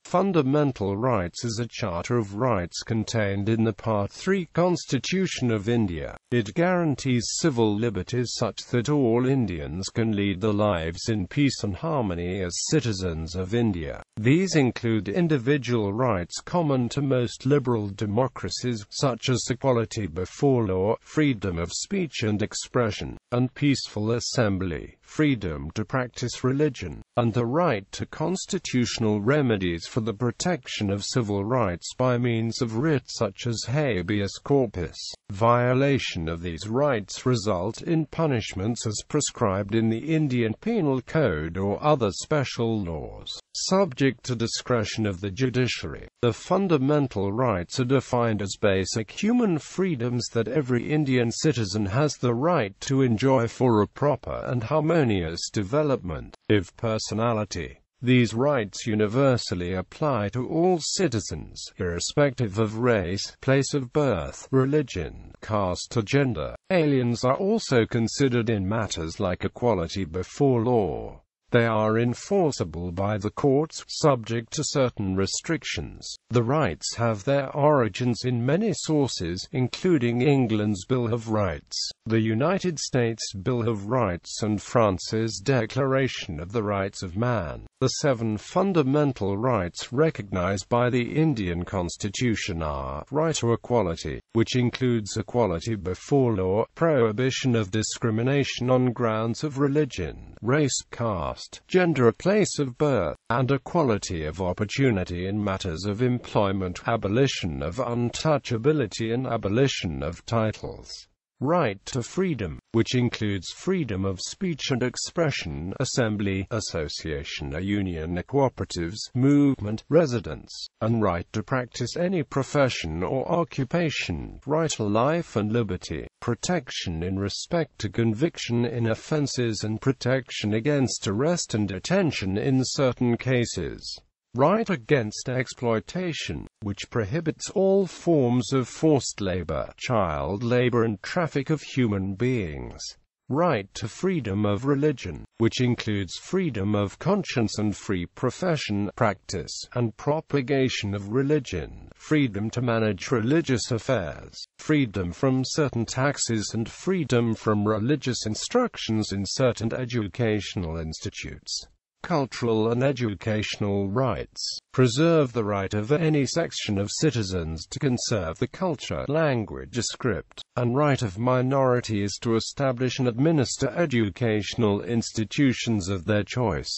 Fundamental rights is a charter of rights contained in the Part 3 Constitution of India. It guarantees civil liberties such that all Indians can lead their lives in peace and harmony as citizens of India. These include individual rights common to most liberal democracies, such as equality before law, freedom of speech and expression, and peaceful assembly, freedom to practice religion, and the right to constitutional remedies for the protection of civil rights by means of writ such as habeas corpus. Violation of these rights result in punishments as prescribed in the Indian Penal Code or other special laws, subject to discretion of the judiciary. The fundamental rights are defined as basic human freedoms that every Indian citizen has the right to enjoy for a proper and harmonious development of personality. These rights universally apply to all citizens, irrespective of race, place of birth, religion, caste or gender. Aliens are also considered in matters like equality before law. They are enforceable by the courts, subject to certain restrictions. The rights have their origins in many sources, including England's Bill of Rights, the United States Bill of Rights and France's Declaration of the Rights of Man. The 7 fundamental rights recognized by the Indian Constitution are: right to equality, which includes equality before law, prohibition of discrimination on grounds of religion, race, caste, gender, place of birth, and equality of opportunity in matters of employment, abolition of untouchability and abolition of titles. Right to freedom, which includes freedom of speech and expression, assembly, association, a union, cooperatives, movement, residence, and right to practice any profession or occupation. Right to life and liberty, protection in respect to conviction in offenses and protection against arrest and detention in certain cases. Right against exploitation, which prohibits all forms of forced labor, child labor and traffic of human beings. Right to freedom of religion, which includes freedom of conscience and free profession, practice, and propagation of religion, freedom to manage religious affairs, freedom from certain taxes and freedom from religious instructions in certain educational institutes. Cultural and educational rights preserve the right of any section of citizens to conserve the culture, language, script, and right of minorities to establish and administer educational institutions of their choice.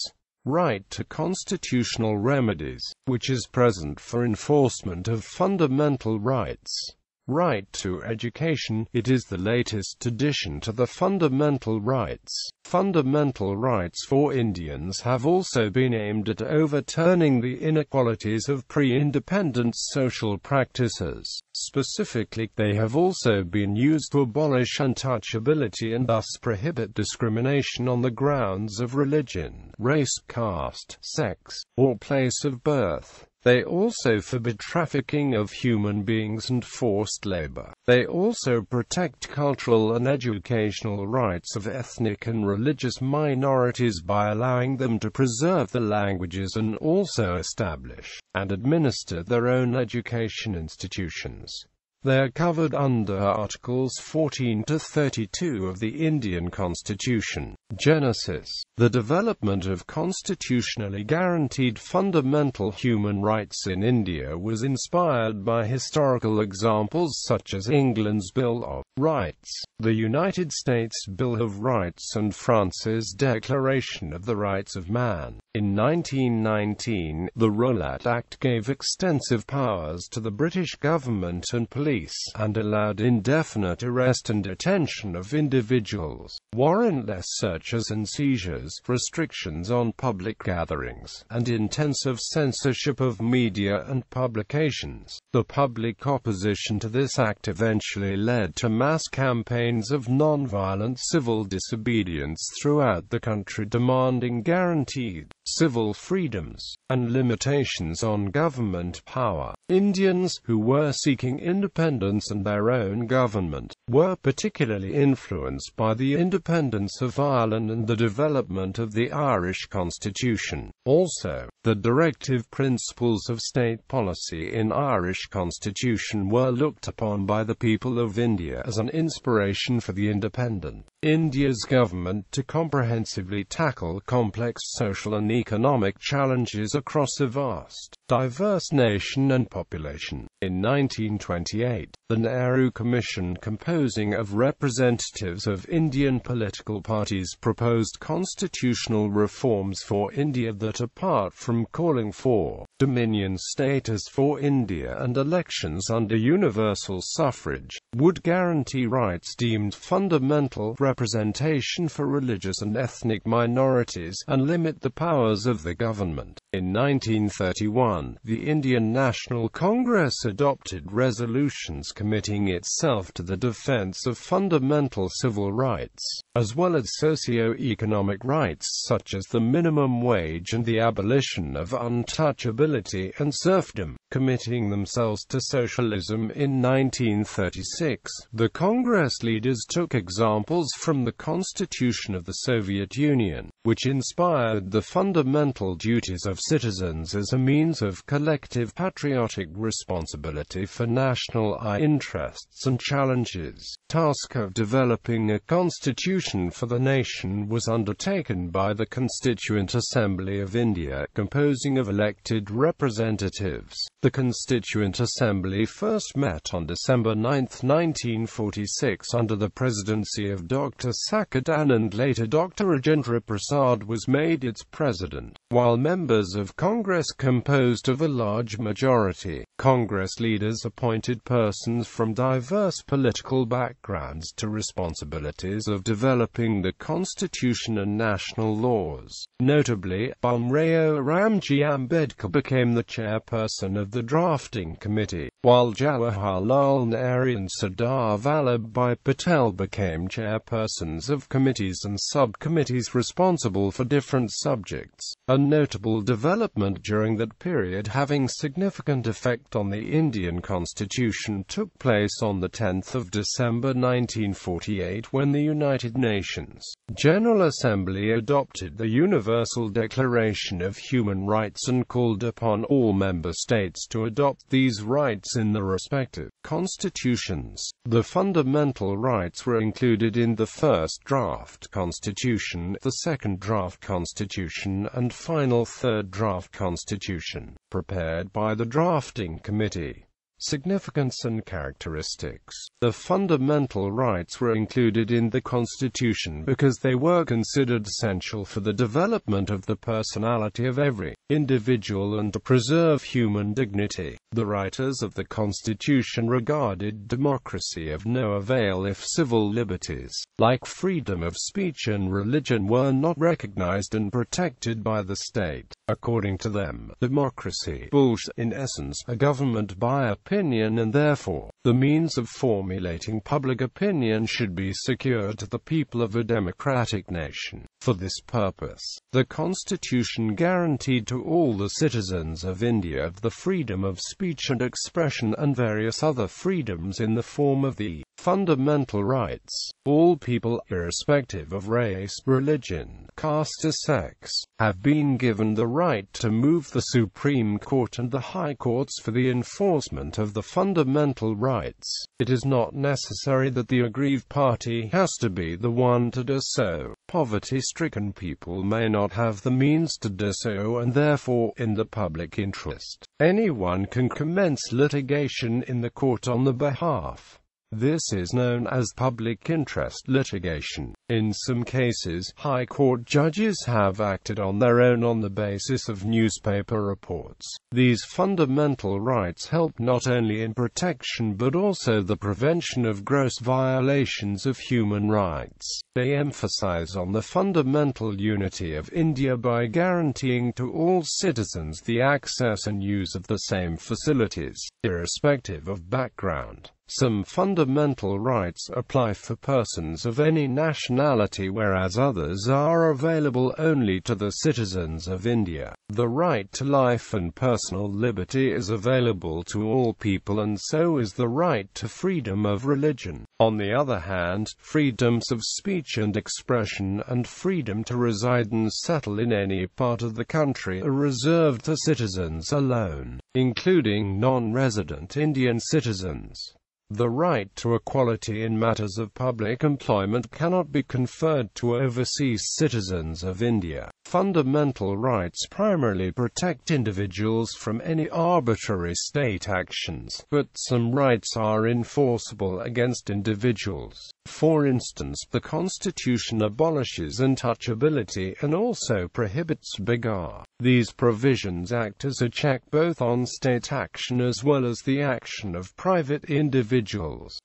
Right to constitutional remedies, which is present for enforcement of fundamental rights. Right to education, it is the latest addition to the fundamental rights. Fundamental rights for Indians have also been aimed at overturning the inequalities of pre-independence social practices. Specifically, they have also been used to abolish untouchability and thus prohibit discrimination on the grounds of religion, race, caste, sex, or place of birth. They also forbid trafficking of human beings and forced labor. They also protect cultural and educational rights of ethnic and religious minorities by allowing them to preserve their languages and also establish and administer their own education institutions. They are covered under Articles 14 to 32 of the Indian Constitution. Genesis. The development of constitutionally guaranteed fundamental human rights in India was inspired by historical examples such as England's Bill of Rights, the United States Bill of Rights and France's Declaration of the Rights of Man. In 1919, the Rowlatt Act gave extensive powers to the British government and police, and allowed indefinite arrest and detention of individuals, warrantless searches and seizures, restrictions on public gatherings, and intensive censorship of media and publications. The public opposition to this act eventually led to mass campaigns of non-violent civil disobedience throughout the country demanding guaranteed civil freedoms, and limitations on government power. Indians, who were seeking independence and their own government, were particularly influenced by the independence of Ireland and the development of the Irish Constitution. Also, the directive principles of state policy in Irish Constitution were looked upon by the people of India as an inspiration for the independent India's government to comprehensively tackle complex social and economic challenges across a vast, diverse nation and population. In 1928, the Nehru Commission, composing of representatives of Indian political parties, proposed constitutional reforms for India that, apart from calling for dominion status for India and elections under universal suffrage, would guarantee rights deemed fundamental, representation for religious and ethnic minorities, and limit the powers of the government. In 1931, the Indian National Congress adopted resolutions committing itself to the defense of fundamental civil rights, as well as socio-economic rights such as the minimum wage and the abolition of untouchability and serfdom. Committing themselves to socialism in 1936, the Congress leaders took examples from the Constitution of the Soviet Union, which inspired the fundamental duties of citizens as a means of collective patriotic responsibility for national interests and challenges. The task of developing a constitution for the nation was undertaken by the Constituent Assembly of India, composing of elected representatives. The Constituent Assembly first met on December 9, 1946 under the presidency of Dr. Sakadan, and later Dr. Rajendra Prasad was made its president. While members of Congress composed of a large majority, Congress leaders appointed persons from diverse political backgrounds to responsibilities of developing the Constitution and national laws. Notably, Bhimrao Ramji Ambedkar became the chairperson of the drafting committee, while Jawaharlal Nehru and Sardar Vallabhbhai Patel became chairpersons of committees and subcommittees responsible for different subjects. A notable development during that period having significant effect on the Indian Constitution took place on the 10th of December 1948, when the United Nations General Assembly adopted the Universal Declaration of Human Rights and called upon all member states to adopt these rights in their respective constitutions. The fundamental rights were included in the first draft constitution, the second draft constitution, and final third draft constitution, prepared by the drafting committee. Significance and characteristics. The fundamental rights were included in the Constitution because they were considered essential for the development of the personality of every individual and to preserve human dignity. The writers of the Constitution regarded democracy of no avail if civil liberties, like freedom of speech and religion, were not recognized and protected by the state. According to them, democracy was, in essence, a government by opinion, and therefore, the means of formulating public opinion should be secured to the people of a democratic nation. For this purpose, the Constitution guaranteed to all the citizens of India the freedom of speech and expression and various other freedoms in the form of the fundamental rights. All people, irrespective of race, religion, caste or sex, have been given the right to move the Supreme Court and the High Courts for the enforcement of the fundamental rights. It is not necessary that the aggrieved party has to be the one to do so. Poverty-stricken people may not have the means to do so, and therefore, in the public interest, anyone can commence litigation in the court on the behalf. This is known as public interest litigation. In some cases, High Court judges have acted on their own on the basis of newspaper reports. These fundamental rights help not only in protection but also the prevention of gross violations of human rights. They emphasize on the fundamental unity of India by guaranteeing to all citizens the access and use of the same facilities, irrespective of background, Some fundamental rights apply for persons of any nationality, whereas others are available only to the citizens of India. The right to life and personal liberty is available to all people, and so is the right to freedom of religion. On the other hand, freedoms of speech and expression and freedom to reside and settle in any part of the country are reserved to citizens alone, including non-resident Indian citizens. The right to equality in matters of public employment cannot be conferred to overseas citizens of India. Fundamental rights primarily protect individuals from any arbitrary state actions, but some rights are enforceable against individuals. For instance, the Constitution abolishes untouchability and also prohibits bigar. These provisions act as a check both on state action as well as the action of private individuals.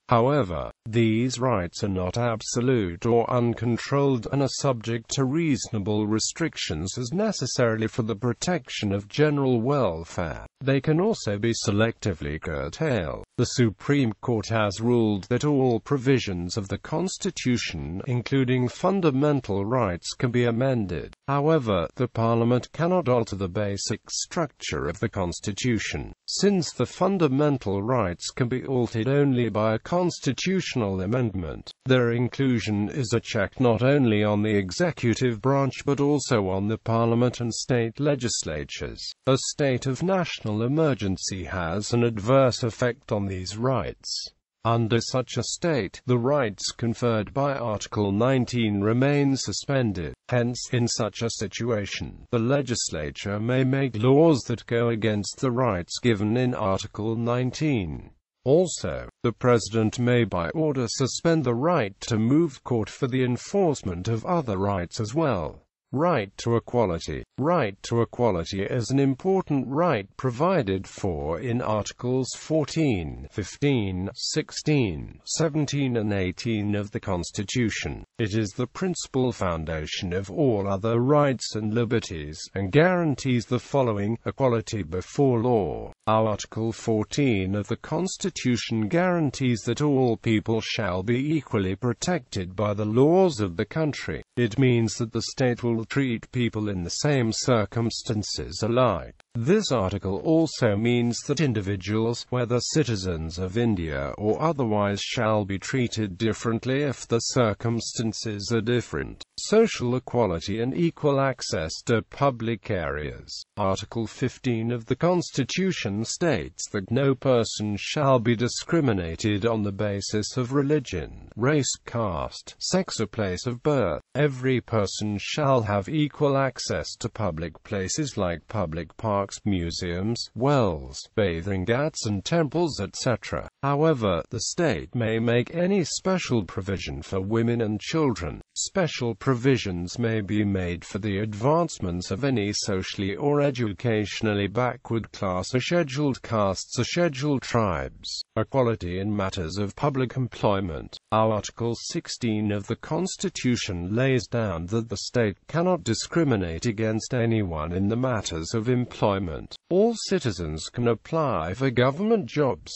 However, these rights are not absolute or uncontrolled and are subject to reasonable restrictions as necessarily for the protection of general welfare. They can also be selectively curtailed. The Supreme Court has ruled that all provisions of the Constitution, including fundamental rights, can be amended. However, the Parliament cannot alter the basic structure of the Constitution. Since the fundamental rights can be altered only by a constitutional amendment, their inclusion is a check not only on the executive branch but also on the Parliament and state legislatures. A state of national emergency has an adverse effect on these rights. Under such a state, the rights conferred by Article 19 remain suspended. Hence, in such a situation, the legislature may make laws that go against the rights given in Article 19. Also, the President may by order suspend the right to move court for the enforcement of other rights as well. Right to equality. Right to equality is an important right provided for in Articles 14, 15, 16, 17 and 18 of the Constitution. It is the principal foundation of all other rights and liberties, and guarantees the following: equality before law. Article 14 of the Constitution guarantees that all people shall be equally protected by the laws of the country. It means that the state will treat people in the same circumstances alike. This article also means that individuals, whether citizens of India or otherwise, shall be treated differently if the circumstances are different. Social equality and equal access to public areas. Article 15 of the Constitution states that no person shall be discriminated on the basis of religion, race, caste, sex or place of birth. Every person shall have equal access to public places like public parks, museums, wells, bathing ghats and temples, etc. However, the state may make any special provision for women and children. Special provisions may be made for the advancements of any socially or educationally backward class or scheduled castes or scheduled tribes. Equality in matters of public employment. Article 16 of the Constitution lays down that the state cannot discriminate against anyone in the matters of employment. All citizens can apply for government jobs.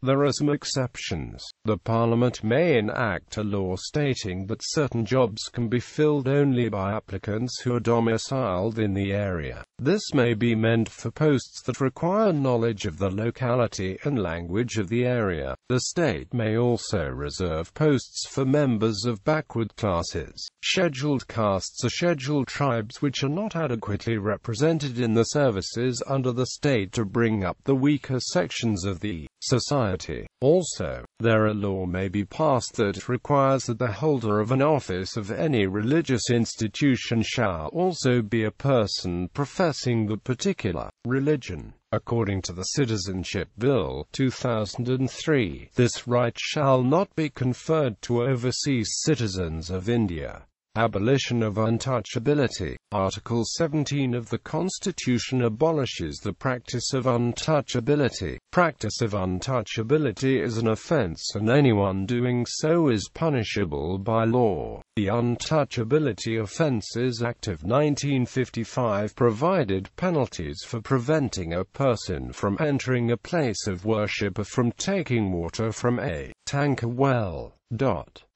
There are some exceptions. The Parliament may enact a law stating that certain jobs can be filled only by applicants who are domiciled in the area. This may be meant for posts that require knowledge of the locality and language of the area. The state may also reserve posts for members of backward classes, scheduled castes or scheduled tribes which are not adequately represented in the services under the state to bring up the weaker sections of the society. Also, a law may be passed that requires that the holder of an office of any religious institution shall also be a person professing the particular religion. According to the Citizenship Bill, 2003, this right shall not be conferred to overseas citizens of India. Abolition of Untouchability. Article 17 of the Constitution abolishes the practice of untouchability. Practice of untouchability is an offense and anyone doing so is punishable by law. The Untouchability Offences Act of 1955 provided penalties for preventing a person from entering a place of worship or from taking water from a tanker well.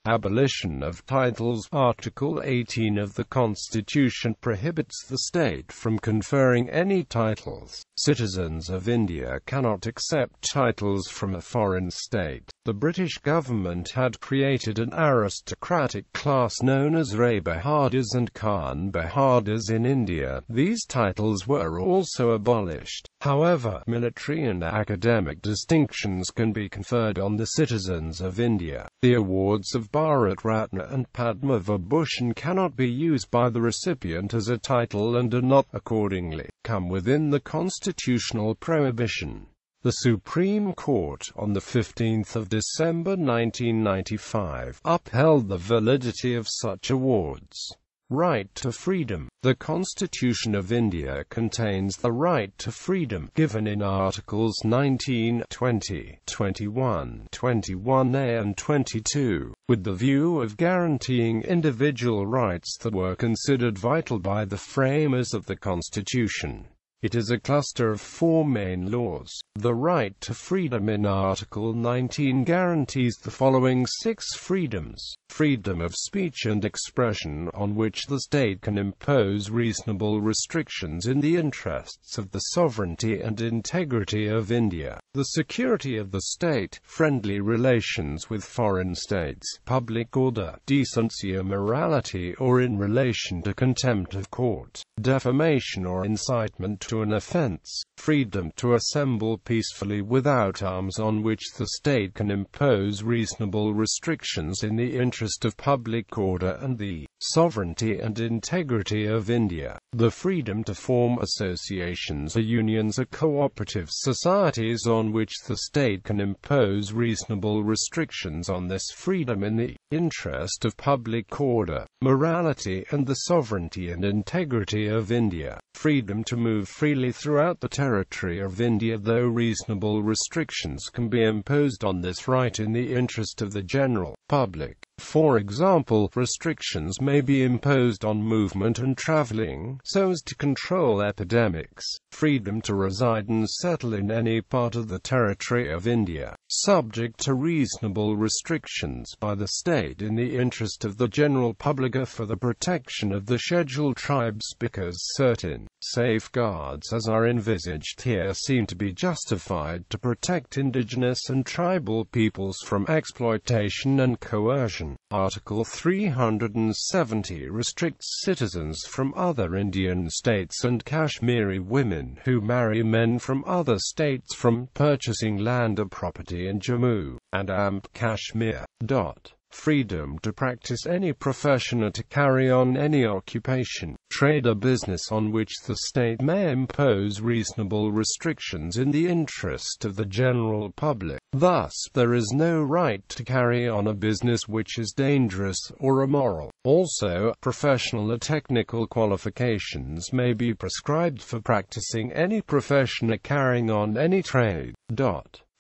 Abolition of Titles. Article 18 of the Constitution prohibits the state from conferring any titles. Citizens of India cannot accept titles from a foreign state. The British government had created an aristocratic class known as Rai Bahadurs and Khan Bahadurs in India. These titles were also abolished. However, military and academic distinctions can be conferred on the citizens of India. The awards of Bharat Ratna and Padma Vibhushan cannot be used by the recipient as a title and do not, accordingly, come within the constitutional prohibition. The Supreme Court, on 15 December 1995, upheld the validity of such awards. Right to freedom. The Constitution of India contains the right to freedom, given in Articles 19, 20, 21, 21A and 22, with the view of guaranteeing individual rights that were considered vital by the framers of the Constitution. It is a cluster of four main laws. The right to freedom in Article 19 guarantees the following six freedoms. Freedom of speech and expression, on which the state can impose reasonable restrictions in the interests of the sovereignty and integrity of India. The security of the state, friendly relations with foreign states, public order, decency or morality or in relation to contempt of court, defamation or incitement to an offense, freedom to assemble peacefully without arms, on which the state can impose reasonable restrictions in the interest of public order and the sovereignty and integrity of India. The freedom to form associations or unions or cooperative societies, on which the state can impose reasonable restrictions on this freedom in the interest of public order, morality and the sovereignty and integrity of India. Freedom to move freely throughout the territory of India, though reasonable restrictions can be imposed on this right in the interest of the general public. For example, restrictions may be imposed on movement and traveling, so as to control epidemics. Freedom to reside and settle in any part of the territory of India, subject to reasonable restrictions by the state in the interest of the general public or for the protection of the scheduled tribes, because certain safeguards as are envisaged here seem to be justified to protect indigenous and tribal peoples from exploitation and coercion. Article 370 restricts citizens from other Indian states and Kashmiri women who marry men from other states from purchasing land or property in Jammu and Kashmir. Freedom to practice any profession or to carry on any occupation, trade or business on which the state may impose reasonable restrictions in the interest of the general public. Thus, there is no right to carry on a business which is dangerous or immoral. Also, professional or technical qualifications may be prescribed for practicing any profession or carrying on any trade.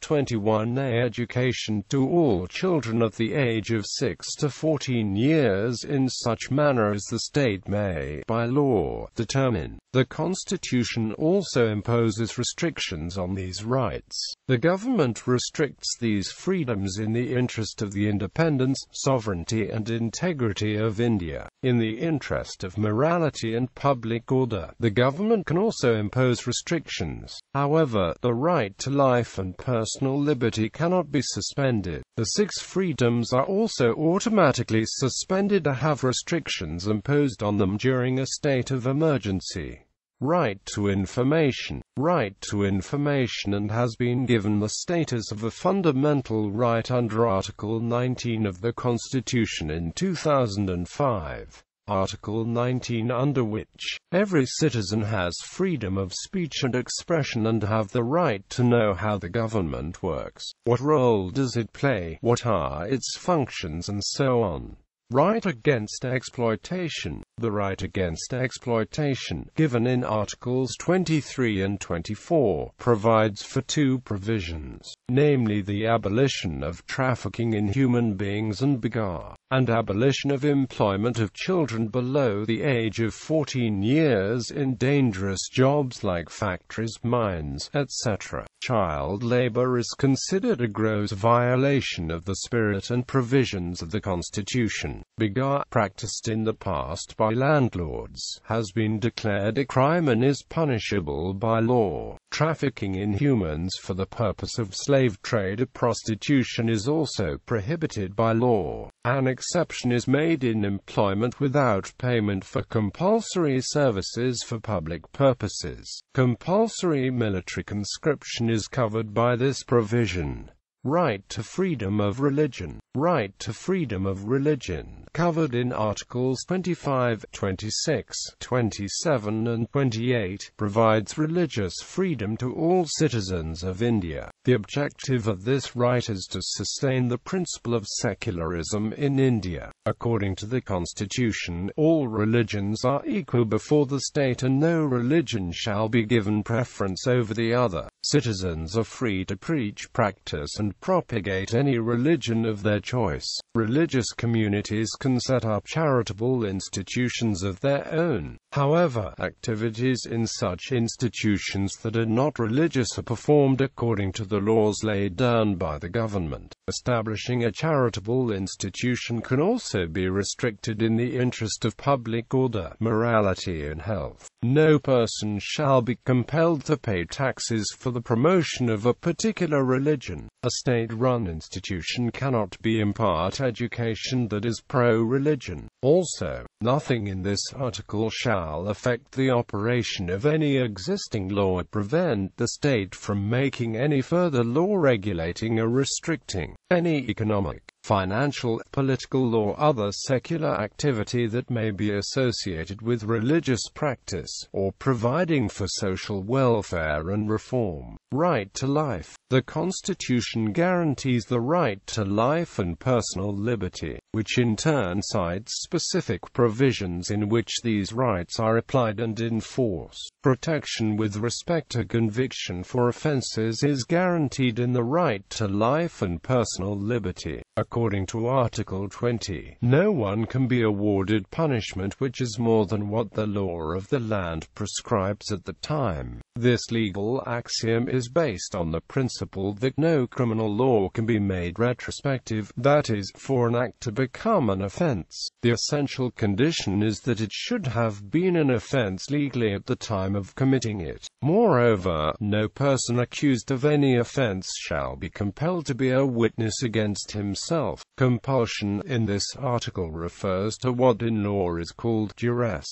21A Education to all children of the age of 6 to 14 years in such manner as the state may, by law, determine. The Constitution also imposes restrictions on these rights. The government restricts these freedoms in the interest of the independence, sovereignty and integrity of India. In the interest of morality and public order, the government can also impose restrictions. However, the right to life and personal liberty cannot be suspended. The six freedoms are also automatically suspended or have restrictions imposed on them during a state of emergency. Right to information. Right to information and has been given the status of a fundamental right under Article 19 of the Constitution in 2005. Article 19, under which every citizen has freedom of speech and expression and have the right to know how the government works, what role does it play, what are its functions and so on. Right against exploitation. The right against exploitation, given in Articles 23 and 24, provides for two provisions, namely the abolition of trafficking in human beings and begar, and abolition of employment of children below the age of 14 years in dangerous jobs like factories, mines, etc. Child labor is considered a gross violation of the spirit and provisions of the Constitution. Begar, practiced in the past by landlords, has been declared a crime and is punishable by law. Trafficking in humans for the purpose of slave trade or prostitution is also prohibited by law. An exception is made in employment without payment for compulsory services for public purposes. Compulsory military conscription is covered by this provision. Right to freedom of religion. Right to freedom of religion, covered in Articles 25, 26, 27 and 28, provides religious freedom to all citizens of India. The objective of this right is to sustain the principle of secularism in India. According to the Constitution, all religions are equal before the state and no religion shall be given preference over the other. Citizens are free to preach, practice and propagate any religion of their choice. Religious communities can set up charitable institutions of their own. However, activities in such institutions that are not religious are performed according to the laws laid down by the government. Establishing a charitable institution can also be restricted in the interest of public order, morality and health. No person shall be compelled to pay taxes for the promotion of a particular religion. A state-run institution cannot impart education that is pro-religion. Also, nothing in this article shall affect the operation of any existing law or prevent the state from making any further law regulating or restricting any economic, financial, political or other secular activity that may be associated with religious practice, or providing for social welfare and reform. Right to life. The Constitution guarantees the right to life and personal liberty, which in turn cites specific provisions in which these rights are applied and enforced. Protection with respect to conviction for offences is guaranteed in the right to life and personal liberty. According to Article 20, no one can be awarded punishment which is more than what the law of the land prescribes at the time. This legal axiom is based on the principle that no criminal law can be made retrospective, that is, for an act to become an offense. The essential condition is that it should have been an offense legally at the time of committing it. Moreover, no person accused of any offense shall be compelled to be a witness against himself. Compulsion in this article refers to what in law is called duress.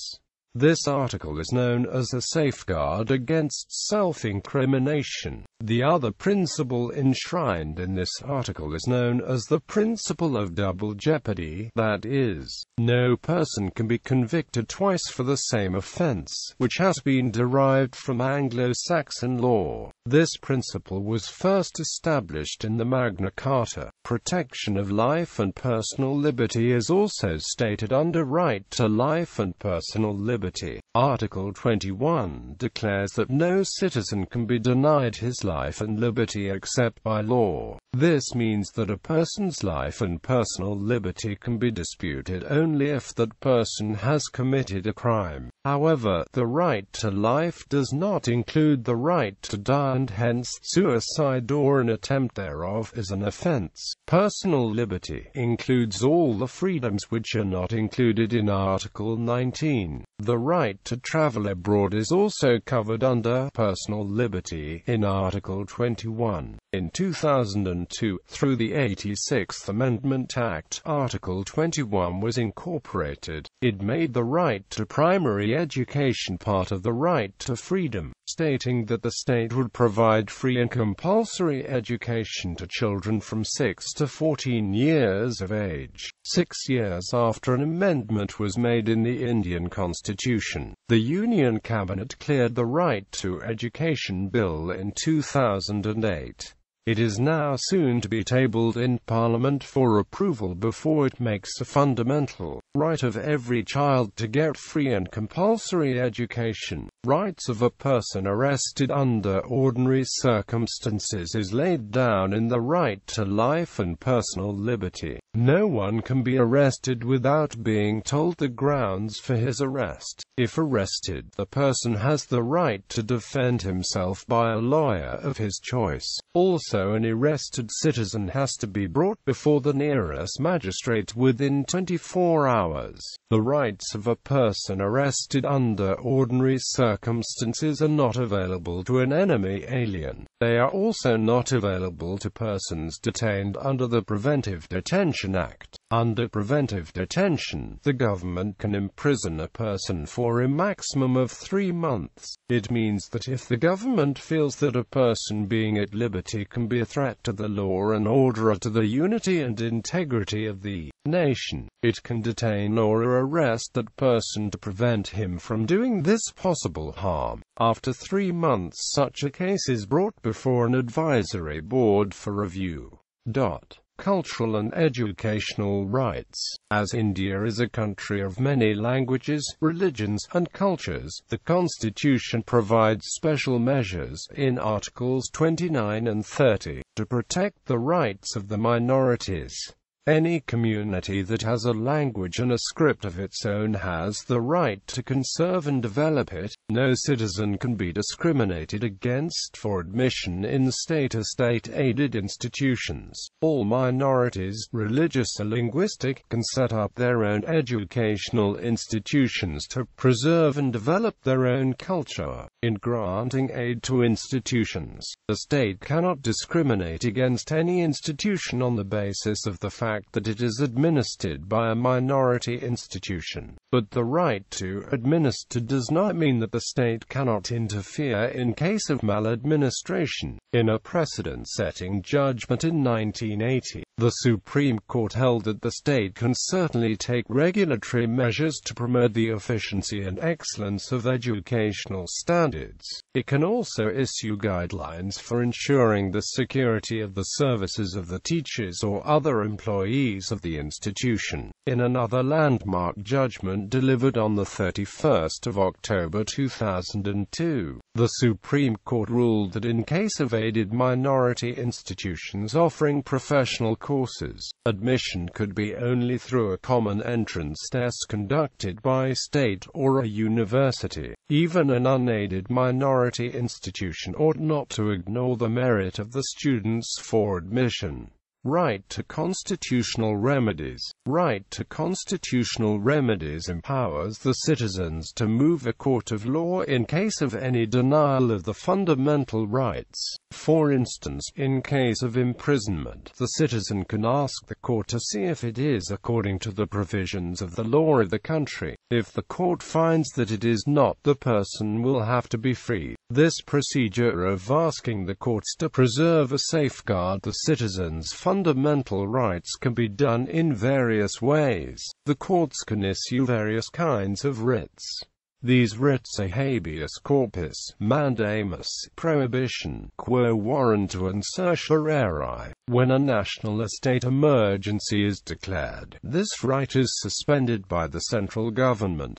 This article is known as a safeguard against self-incrimination. The other principle enshrined in this article is known as the principle of double jeopardy, that is, no person can be convicted twice for the same offense, which has been derived from Anglo-Saxon law. This principle was first established in the Magna Carta. Protection of life and personal liberty is also stated under right to life and personal liberty. Article 21 declares that no citizen can be denied his life and liberty except by law. This means that a person's life and personal liberty can be disputed only if that person has committed a crime. However, the right to life does not include the right to die, and hence, suicide or an attempt thereof is an offense. Personal liberty includes all the freedoms which are not included in Article 19. The right to travel abroad is also covered under personal liberty in Article 21. In 2002, through the 86th Amendment Act, Article 21 was incorporated. It made the right to primary education part of the right to freedom, stating that the state would provide free and compulsory education to children from 6 to 14 years of age. 6 years after an amendment was made in the Indian Constitution, the Union Cabinet cleared the Right to Education Bill in 2008. It is now soon to be tabled in Parliament for approval before it makes a fundamental right of every child to get free and compulsory education. Rights of a person arrested under ordinary circumstances is laid down in the right to life and personal liberty. No one can be arrested without being told the grounds for his arrest. If arrested, the person has the right to defend himself by a lawyer of his choice. Also, an arrested citizen has to be brought before the nearest magistrate within 24 hours. The rights of a person arrested under ordinary circumstances are not available to an enemy alien. They are also not available to persons detained under the Preventive Detention Act. Under preventive detention, the government can imprison a person for a maximum of 3 months. It means that if the government feels that a person being at liberty can be a threat to the law and order, to the unity and integrity of the nation, it can detain or arrest that person to prevent him from doing this possible harm. After 3 months, such a case is brought before an advisory board for review. Cultural and educational rights. As India is a country of many languages, religions, and cultures, the Constitution provides special measures, in Articles 29 and 30, to protect the rights of the minorities. Any community that has a language and a script of its own has the right to conserve and develop it. No citizen can be discriminated against for admission in state or state-aided institutions. All minorities, religious or linguistic, can set up their own educational institutions to preserve and develop their own culture. In granting aid to institutions, the state cannot discriminate against any institution on the basis of the fact that it is administered by a minority institution. But the right to administer does not mean that the state cannot interfere in case of maladministration. In a precedent-setting judgment in 1980, the Supreme Court held that the state can certainly take regulatory measures to promote the efficiency and excellence of educational standards. It can also issue guidelines for ensuring the security of the services of the teachers or other employees of the institution. In another landmark judgment delivered on the 31st of October 2002, the Supreme Court ruled that in case of aided minority institutions offering professional courses, admission could be only through a common entrance test conducted by a state or a university. Even an unaided minority institution ought not to ignore the merit of the students for admission. Right to constitutional remedies. Right to constitutional remedies empowers the citizens to move a court of law in case of any denial of the fundamental rights. For instance, in case of imprisonment, the citizen can ask the court to see if it is according to the provisions of the law of the country. If the court finds that it is not, the person will have to be freed. This procedure of asking the courts to preserve or safeguard the citizens' fundamental rights can be done in various ways. The courts can issue various kinds of writs. These writs are habeas corpus, mandamus, prohibition, quo warranto and certiorari. When a national or state emergency is declared, this right is suspended by the central government.